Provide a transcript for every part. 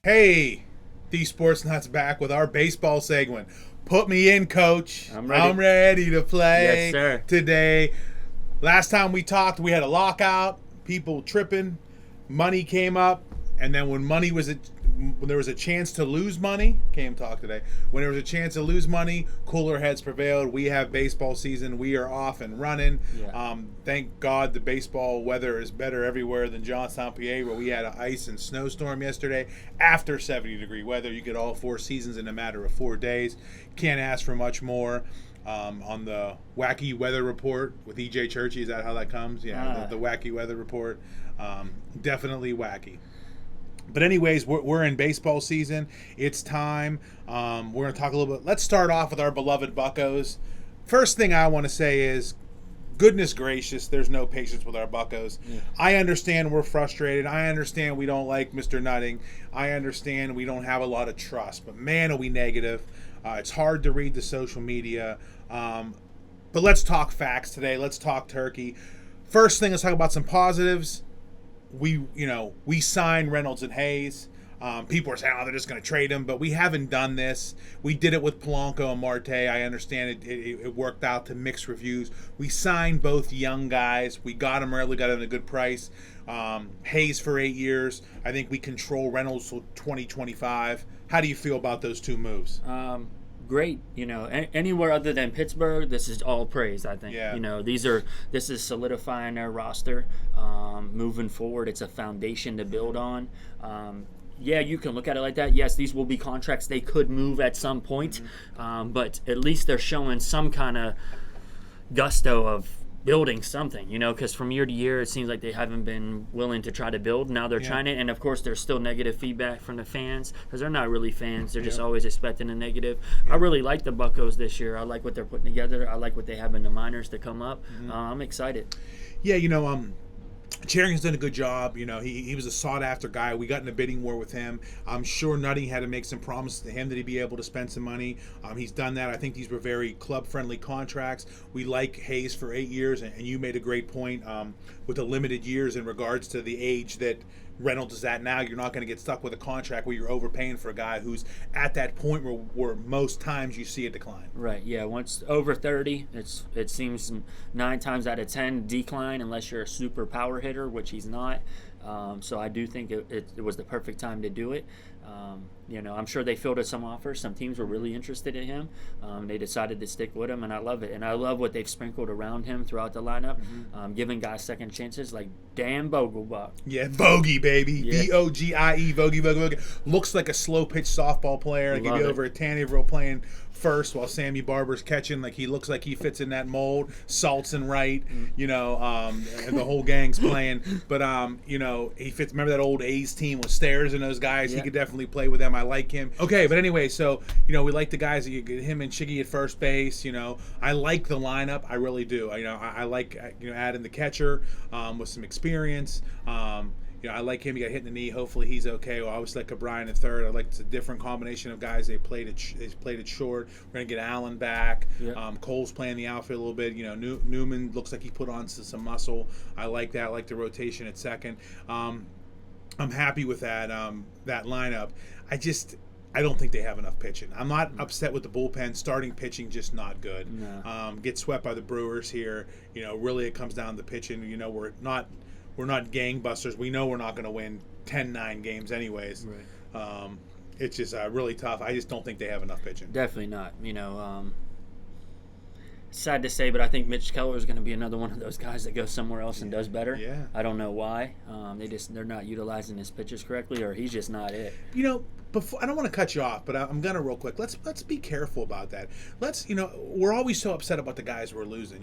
Hey, Deez Sports Nutz back with our baseball segment. Put me in, coach. I'm ready. I'm ready to play Yes, sir. today. Last time we talked, we had a lockout, people tripping, money came up, and then when there was a chance to lose money, came talk today. When there was a chance to lose money, cooler heads prevailed. We have baseball season. We are off and running. Yeah. Thank God the baseball weather is better everywhere than Johnstown, PA, where we had an ice and snowstorm yesterday. After 70-degree weather, you get all four seasons in a matter of 4 days. Can't ask for much more. On the wacky weather report with EJ Churchy, is that how that comes? Yeah, the wacky weather report. Definitely wacky. But anyways, we're in baseball season. It's time. We're going to talk a little bit. Let's start off with our beloved Buccos. First thing I want to say is, goodness gracious, there's no patience with our Buccos. Yeah. I understand we're frustrated. I understand we don't like Mr. Nutting. I understand we don't have a lot of trust. But man, are we negative. It's hard to read the social media. But let's talk facts today. Let's talk turkey. First thing, let's talk about some positives. We signed Reynolds and Hayes. People are saying, they're just going to trade him, but we haven't done this. We did it with Polanco and Marte. I understand it worked out to mixed reviews. We signed both young guys. We got them early, got them at a good price. Hayes for 8 years. I think we control Reynolds till 2025. How do you feel about those two moves? Great. Anywhere other than Pittsburgh, this is all praise, I think. Yeah. This is solidifying their roster. Moving forward, it's a foundation to build on. Yeah, you can look at it like that. Yes, these will be contracts they could move at some point, but at least they're showing some kind of gusto of building something, because from year to year it seems like they haven't been willing to try to build. Now they're trying it, and of course there's still negative feedback from the fans because they're not really fans. They're just always expecting a negative. I really like the Buccos this year. I like what they're putting together. I like what they have in the minors to come up. I'm excited. Yeah, Cherrington's done a good job. He was a sought-after guy. We got in a bidding war with him. I'm sure Nutting had to make some promises to him that he'd be able to spend some money. He's done that. I think these were very club-friendly contracts. We like Hayes for 8 years, and you made a great point with the limited years in regards to the age that Reynolds is at now. You're not going to get stuck with a contract where you're overpaying for a guy who's at that point where most times you see a decline. Right, yeah. Once over 30, it seems 9 times out of 10 decline unless you're a super power hitter, which he's not. So I do think it was the perfect time to do it. I'm sure they fielded some offers. Some teams were really interested in him. They decided to stick with him, and I love it. And I love what they've sprinkled around him throughout the lineup, giving guys second chances like Dan Vogelbach. Yeah, Vogie, baby. Vogie, Vogie. Looks like a slow-pitch softball player. Like he'd be over at Tannerville playing first while Sammy Barber's catching. Like he looks like he fits in that mold. Salt's and Wright, and the whole gang's playing. But he fits. Remember that old A's team with Stairs and those guys? Yeah. He could definitely play with them. I like him. Okay, but anyway, so we like the guys. Him and Chiggy at first base. I like the lineup. I really do. I like adding the catcher with some experience. I like him. He got hit in the knee. Hopefully he's okay. Well, I always like O'Brien at third. I like it's a different combination of guys. They played it short. We're gonna get Allen back. Yep. Cole's playing the outfield a little bit. Newman looks like he put on some muscle. I like that. I like the rotation at second. I'm happy with that lineup. I don't think they have enough pitching. I'm not upset with the bullpen. Starting pitching just not good. No. Get swept by the Brewers here. Really it comes down to pitching. We're not gangbusters. We know we're not going to win 10-9 games anyways. Right. It's just really tough. I just don't think they have enough pitching. Definitely not. Sad to say, but I think Mitch Keller is going to be another one of those guys that goes somewhere else and does better. Yeah. I don't know why. They're not utilizing his pitches correctly, or he's just not it. Before, I don't want to cut you off, but I'm gonna real quick. Let's be careful about that. We're always so upset about the guys we're losing.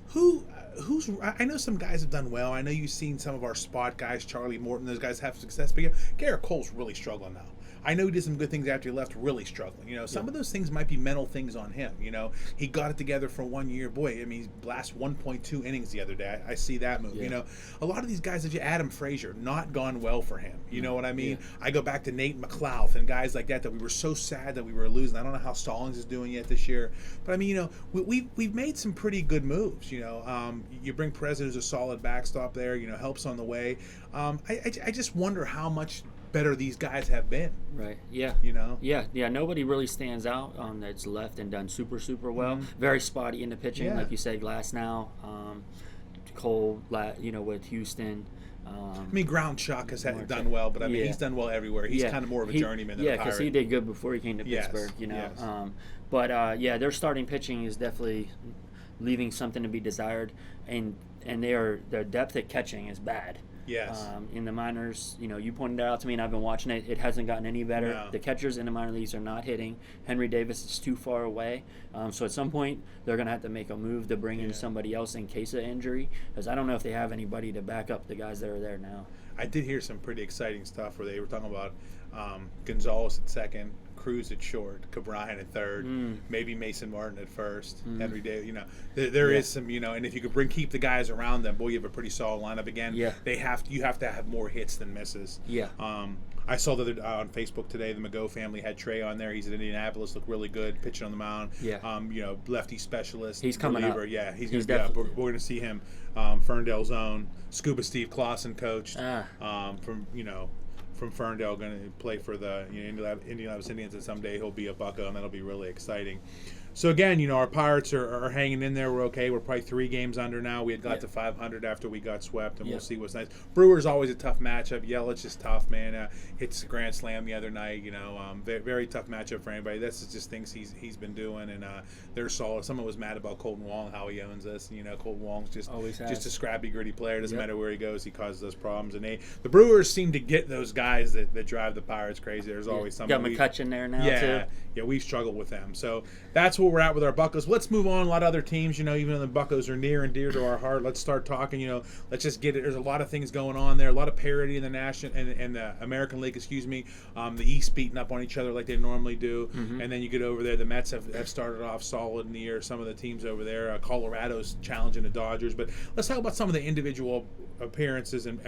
Who's I know some guys have done well. I know you've seen some of our spot guys, Charlie Morton. Those guys have success, but Garrett Cole's really struggling now. I know he did some good things after he left, really struggling. Some of those things might be mental things on him. He got it together for 1 year. Boy, he last 1.2 innings the other day. I see that move. Yeah. A lot of these guys, Adam Frazier, not gone well for him. You know what I mean? Yeah. I go back to Nate McLouth and guys like that we were so sad that we were losing. I don't know how Stallings is doing yet this year. But, we've made some pretty good moves. You bring Perez, who's a solid backstop there, helps on the way. I just wonder how much better these guys have been. Right. Yeah. You know. Yeah. Yeah. Nobody really stands out that's left and done super well. Very spotty in the pitching, like you said. Glass now, Cole. With Houston. I mean, Ground Shock has done well, but I mean, he's done well everywhere. He's kind of more of a journeyman than a Pirate. Yeah, because he did good before he came to Pittsburgh. Their starting pitching is definitely leaving something to be desired, and their depth at catching is bad. Yes. In the minors, you pointed that out to me, and I've been watching it. It hasn't gotten any better. No. The catchers in the minor leagues are not hitting. Henry Davis is too far away. So at some point, they're going to have to make a move to bring in somebody else in case of injury, because I don't know if they have anybody to back up the guys that are there now. I did hear some pretty exciting stuff where they were talking about Gonzalez at second, Cruz at short, Cabrera at third, maybe Mason Martin at first, Henry Davis. There is some, and if you could keep the guys around them, boy, you have a pretty solid lineup again. Yeah. You have to have more hits than misses. Yeah. I saw that on Facebook today, the Mago family had Trey on there. He's at Indianapolis, looked really good, pitching on the mound. Yeah. Lefty specialist. He's coming reliever. up. Yeah, he's definitely. we're going to see him. Ferndale's own Scuba Steve Clausen coached from Ferndale, going to play for the Indianapolis Indians, and someday he'll be a Bucko, and that'll be really exciting. So again, our Pirates are hanging in there. We're okay. We're probably 3 games under now. We had got to 500 after we got swept, and we'll see what's nice. Brewers always a tough matchup. Yelich is tough, man. Hits a grand slam the other night. Very, very tough matchup for anybody. That's just things he's been doing, and they're solid. Someone was mad about Colton Wong, how he owns us. Colton Wong's just a scrappy, gritty player. Doesn't matter where he goes, he causes those problems. And the Brewers seem to get those guys that drive the Pirates crazy. There's always someone. Got McCutchen there now too. Yeah, we've struggled with them. So that's where we're at with our Buccos. Let's move on. A lot of other teams, even though the Buccos are near and dear to our heart, let's start talking. Let's just get it. There's a lot of things going on there. A lot of parity in the National and the American League. The East beating up on each other like they normally do. And then you get over there. The Mets have started off solid in the year. Some of the teams over there. Colorado's challenging the Dodgers. But let's talk about some of the individual appearances and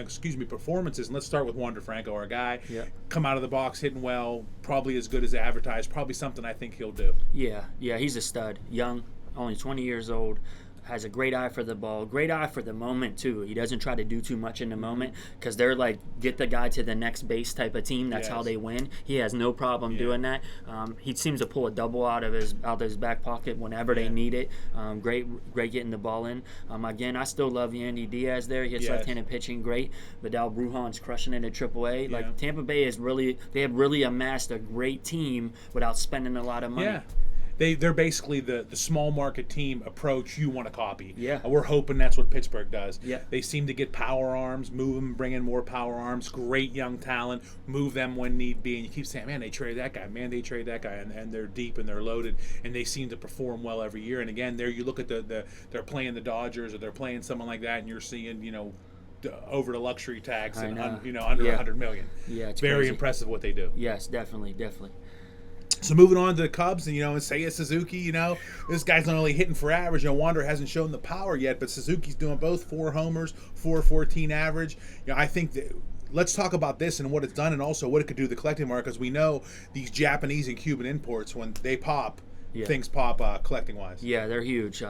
performances. And let's start with Juan De Franco, our guy. Yeah. Come out of the box hitting well. Probably as good as advertised. Probably something I think he'll do. Yeah, he's a stud. Young, only 20 years old, has a great eye for the ball, great eye for the moment too. He doesn't try to do too much in the moment because they're like get the guy to the next base type of team. That's how they win. He has no problem doing that. He seems to pull a double out of his back pocket whenever they need it. Great getting the ball in. Again, I still love Yandy Diaz there. He hits left-handed pitching great. Vidal Brujan's crushing it at AAA. Like Tampa Bay have really amassed a great team without spending a lot of money. Yeah. They're basically the small market team approach you want to copy. Yeah. We're hoping that's what Pittsburgh does. Yeah. They seem to get power arms, move them, bring in more power arms, great young talent, move them when need be. And you keep saying, man, they trade that guy, and they're deep and they're loaded, and they seem to perform well every year. And again, there you look at they're playing the Dodgers or they're playing someone like that, and you're seeing, over the luxury tax and under $100 million. Yeah, it's very crazy. Impressive what they do. Yes, definitely. So moving on to the Cubs, and Seiya Suzuki, this guy's not only hitting for average. Wander hasn't shown the power yet, but Suzuki's doing both 4 homers, 4.14 average. I think that. Let's talk about this and what it's done, and also what it could do to the collecting market, because we know these Japanese and Cuban imports, when they pop. Things pop collecting wise. Yeah, they're huge.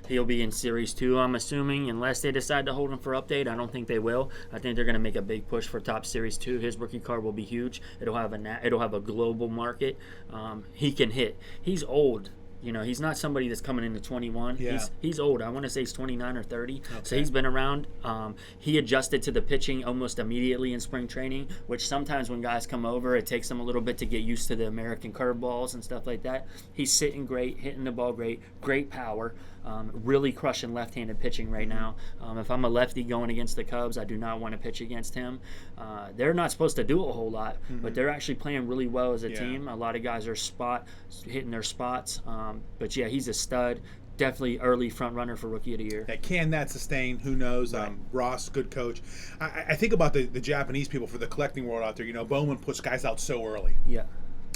He'll be in Series 2, I'm assuming, unless they decide to hold him for update. I don't think they will. I think they're going to make a big push for top Series 2. His rookie card will be huge. It'll have a global market. He can hit. He's old. He's not somebody that's coming into 21. Yeah. He's old. I want to say he's 29 or 30. Okay. So he's been around. He adjusted to the pitching almost immediately in spring training, which sometimes when guys come over, it takes them a little bit to get used to the American curveballs and stuff like that. He's sitting great, hitting the ball great power. Really crushing left-handed pitching right now. If I'm a lefty going against the Cubs, I do not want to pitch against him. They're not supposed to do a whole lot, but they're actually playing really well as a team. A lot of guys are hitting their spots. But yeah, he's a stud. Definitely early front runner for Rookie of the Year. Yeah, can that sustain? Who knows? Right. Ross, good coach. I think about the Japanese people for the collecting world out there. Bowman puts guys out so early. Yeah.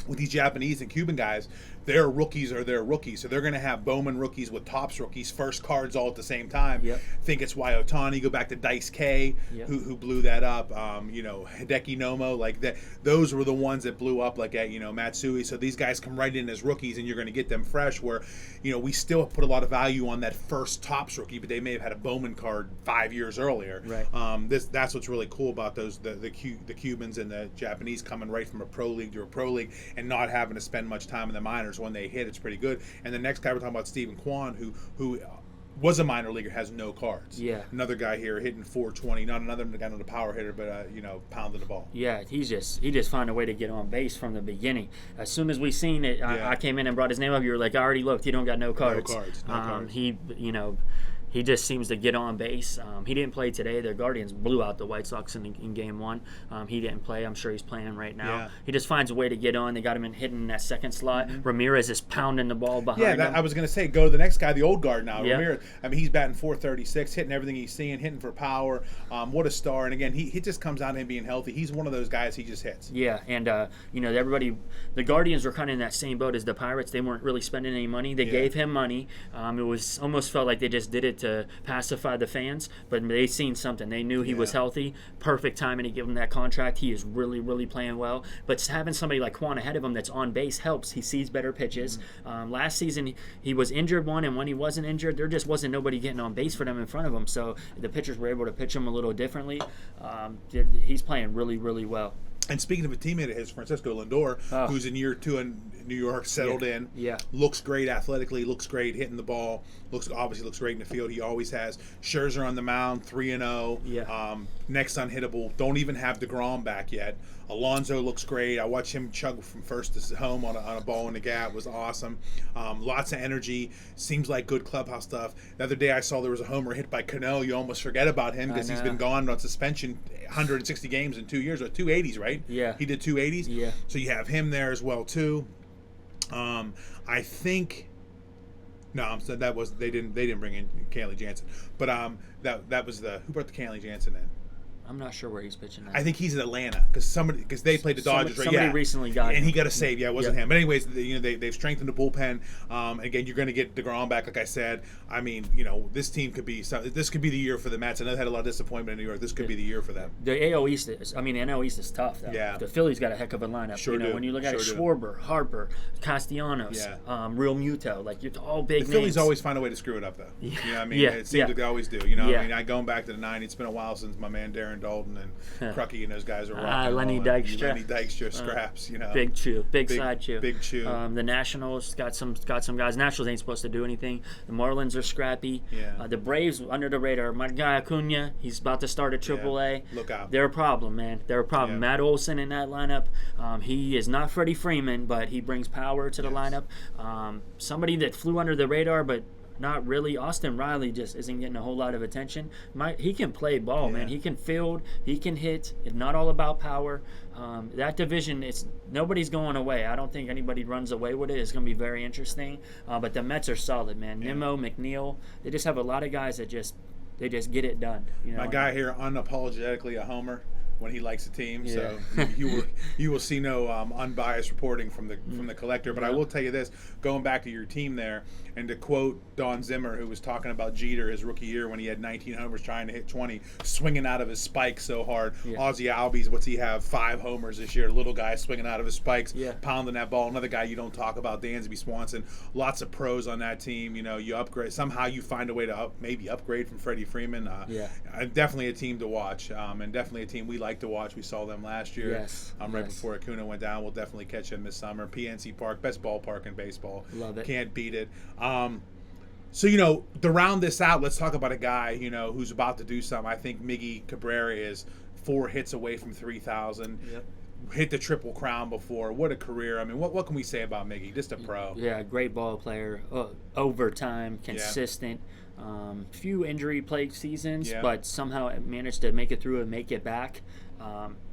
with these Japanese and Cuban guys, their rookies are their rookies. So they're going to have Bowman rookies with Topps rookies, first cards all at the same time. Yep. Think it's why Ohtani, go back to Dice K, Yep. who blew that up. Hideki Nomo, like that. Those were the ones that blew up, like at, Matsui. So these guys come right in as rookies, and you're going to get them fresh, where, we still put a lot of value on that first Topps rookie, but they may have had a Bowman card 5 years earlier. Right. That's what's really cool about those, the Cubans and the Japanese coming right from a pro league to a pro league and not having to spend much time in the minors. When they hit, it's pretty good. And the next guy we're talking about, Stephen Kwan, who was a minor leaguer, has no cards. Yeah. Another guy here hitting 420, not another guy, not a power hitter, but pounding the ball. Yeah, he just found a way to get on base from the beginning. As soon as we seen it, I came in and brought his name up. You were like, I already looked. He don't got no cards. No cards. He just seems to get on base. He didn't play today. The Guardians blew out the White Sox in Game 1. He didn't play. I'm sure he's playing right now. Yeah. He just finds a way to get on. They got him hitting in that second slot. Mm-hmm. Ramirez is pounding the ball behind him. I was going to say, go to the next guy, the old guard now. Yeah. Ramirez, he's batting .436, hitting everything he's seeing, hitting for power. What a star. And again, he just comes out and being healthy. He's one of those guys, he just hits. Yeah, and everybody, the Guardians were kind of in that same boat as the Pirates. They weren't really spending any money. They gave him money. It was almost felt like they just did it to pacify the fans, but they seen something. They knew he was healthy. Perfect timing to give him that contract. He is really, really playing well. But having somebody like Quan ahead of him that's on base helps. He sees better pitches. Mm-hmm. Last season, he was injured one, and when he wasn't injured, there just wasn't nobody getting on base for them in front of him. So the pitchers were able to pitch him a little differently. He's playing really, really well. And speaking of a teammate of his, Francisco Lindor, who's in year 2 in New York, settled in, looks great athletically, looks great hitting the ball, obviously looks great in the field. He always has. Scherzer on the mound, 3-0. Next unhittable. Don't even have DeGrom back yet. Alonso looks great. I watched him chug from first to home on a ball in the gap. It was awesome. Lots of energy. Seems like good clubhouse stuff. The other day I saw there was a homer hit by Cano. You almost forget about him because he's been gone on suspension 160 games in 2 years, or 280s, right? Yeah. He did 280s? Yeah. So you have him there as well, too. I think... No, that was they didn't bring in Kenley Jansen, but that was who brought the Kenley Jansen in? I'm not sure where he's pitching at. I think he's in Atlanta because they played the Dodgers. Somebody recently got him. And he got a save. Yeah, it wasn't him. But anyways, they've strengthened the bullpen. Again, you're going to get DeGrom back, like I said. This team could be. This could be the year for the Mets. I know they had a lot of disappointment in New York. This could be the year for them. The AL East is. The NL East is tough. Though. Yeah. The Phillies got a heck of a lineup. Sure do. When you look at it, Schwarber, Harper, Castellanos, Real Muto, it's all big names. The Phillies always find a way to screw it up, though. Yeah. It seems like they always do. Going back to the '90s, it's been a while since my man Darren Dalton and Crucky and those guys are rocking. Lenny Dykstra. Scraps, Big Chew, big side Chew. Big Chew. The Nationals got some guys. Nationals ain't supposed to do anything. The Marlins are scrappy. Yeah. The Braves under the radar. My guy Acuna, he's about to start at AAA. Look out. They're a problem, man. They're a problem. Yeah. Matt Olson in that lineup. He is not Freddie Freeman, but he brings power to the lineup. Somebody that flew under the radar, but not really. Austin Riley just isn't getting a whole lot of attention. He can play ball, man. He can field. He can hit. It's not all about power. That division, nobody's going away. I don't think anybody runs away with it. It's going to be very interesting. But the Mets are solid, man. Nimmo, McNeil, they just have a lot of guys that just get it done. My guy here, unapologetically a homer when he likes a team, so you will see no unbiased reporting from the collector. But I will tell you this, going back to your team there, and to quote Don Zimmer, who was talking about Jeter his rookie year when he had 19 homers trying to hit 20, swinging out of his spikes so hard. Ozzie Albies, what's he have? 5 homers this year. Little guy swinging out of his spikes, pounding that ball. Another guy you don't talk about, Dansby Swanson. Lots of pros on that team. You upgrade. Somehow you find a way to maybe upgrade from Freddie Freeman. Definitely a team to watch, and definitely a team we like to watch. We saw them last year. Right before Acuna went down. We'll definitely catch him this summer. PNC Park, best ballpark in baseball. Love it. Can't beat it. So, to round this out, let's talk about a guy, who's about to do something. I think Miggy Cabrera is 4 hits away from 3,000. Hit the Triple Crown before. What a career. What can we say about Miggy? Just a pro. Yeah, great ball player. Overtime, consistent. Few injury-plagued seasons, but somehow managed to make it through and make it back.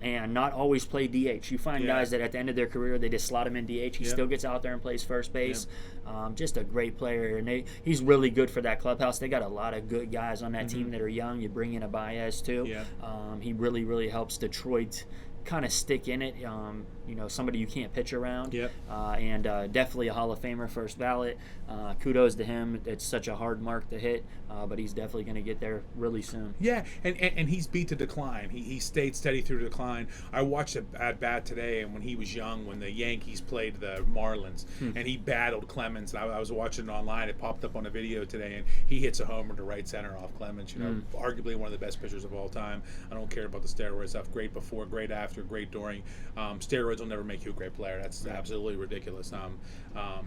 And not always play DH. You find guys that at the end of their career, they just slot him in DH. He still gets out there and plays first base. Just a great player. And he's really good for that clubhouse. They got a lot of good guys on that team that are young. You bring in a Baez, too. He really, really helps Detroit kind of stick in it. Somebody you can't pitch around. Yep. And definitely a Hall of Famer, first ballot. Kudos to him. It's such a hard mark to hit, but he's definitely going to get there really soon. Yeah, and he's beat the decline. He stayed steady through the decline. I watched a at-bat today, and when he was young, when the Yankees played the Marlins, and he battled Clemens. I was watching it online. It popped up on a video today, and he hits a homer to right center off Clemens. Arguably one of the best pitchers of all time. I don't care about the steroid stuff. Great before, great after, great during. Steroids will never make you a great player. That's absolutely ridiculous.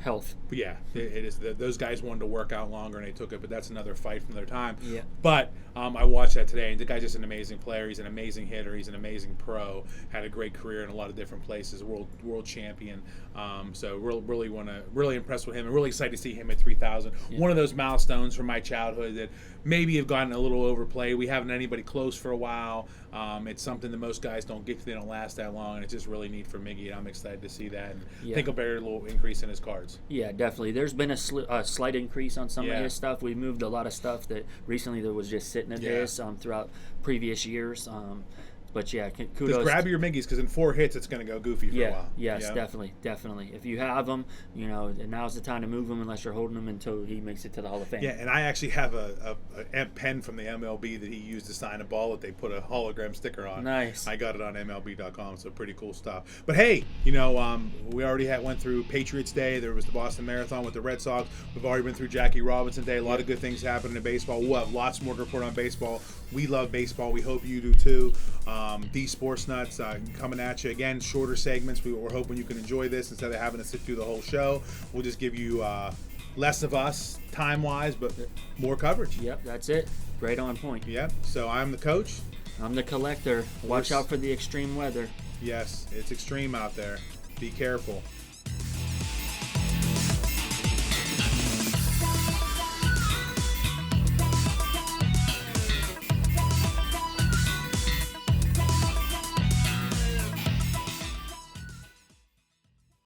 Health. Yeah, it is. Those guys wanted to work out longer, and they took it, but that's another fight from their time. Yeah. But I watched that today, and the guy's just an amazing player. He's an amazing hitter. He's an amazing pro. Had a great career in a lot of different places. World champion. So really impressed with him, and really excited to see him at 3,000. Yeah. One of those milestones from my childhood that maybe have gotten a little overplayed. We haven't had anybody close for a while. It's something that most guys don't get. They don't last that long, and it's just really neat for Miggy. And I'm excited to see that, and think a very little increase in his cards. Yeah, definitely. There's been a slight increase on some of his stuff. We moved a lot of stuff that recently that was just sitting at this throughout previous years. But yeah, kudos. Just grab your Miggies, because in 4 hits it's going to go goofy for a while. Yes, definitely. If you have them, now's the time to move them unless you're holding them until he makes it to the Hall of Fame. Yeah, and I actually have a pen from the MLB that he used to sign a ball that they put a hologram sticker on. Nice. I got it on MLB.com, so pretty cool stuff. But hey, we already went through Patriots Day. There was the Boston Marathon with the Red Sox. We've already been through Jackie Robinson Day. A lot of good things happening in baseball. We'll have lots more to report on baseball. We love baseball. We hope you do too. Deez Sports Nutz coming at you again. Shorter segments. We're hoping you can enjoy this instead of having to sit through the whole show. We'll just give you less of us time-wise, but more coverage. Yep, that's it. Right on point. Yep. So I'm the coach. I'm the collector. Watch out for the extreme weather. Yes, it's extreme out there. Be careful.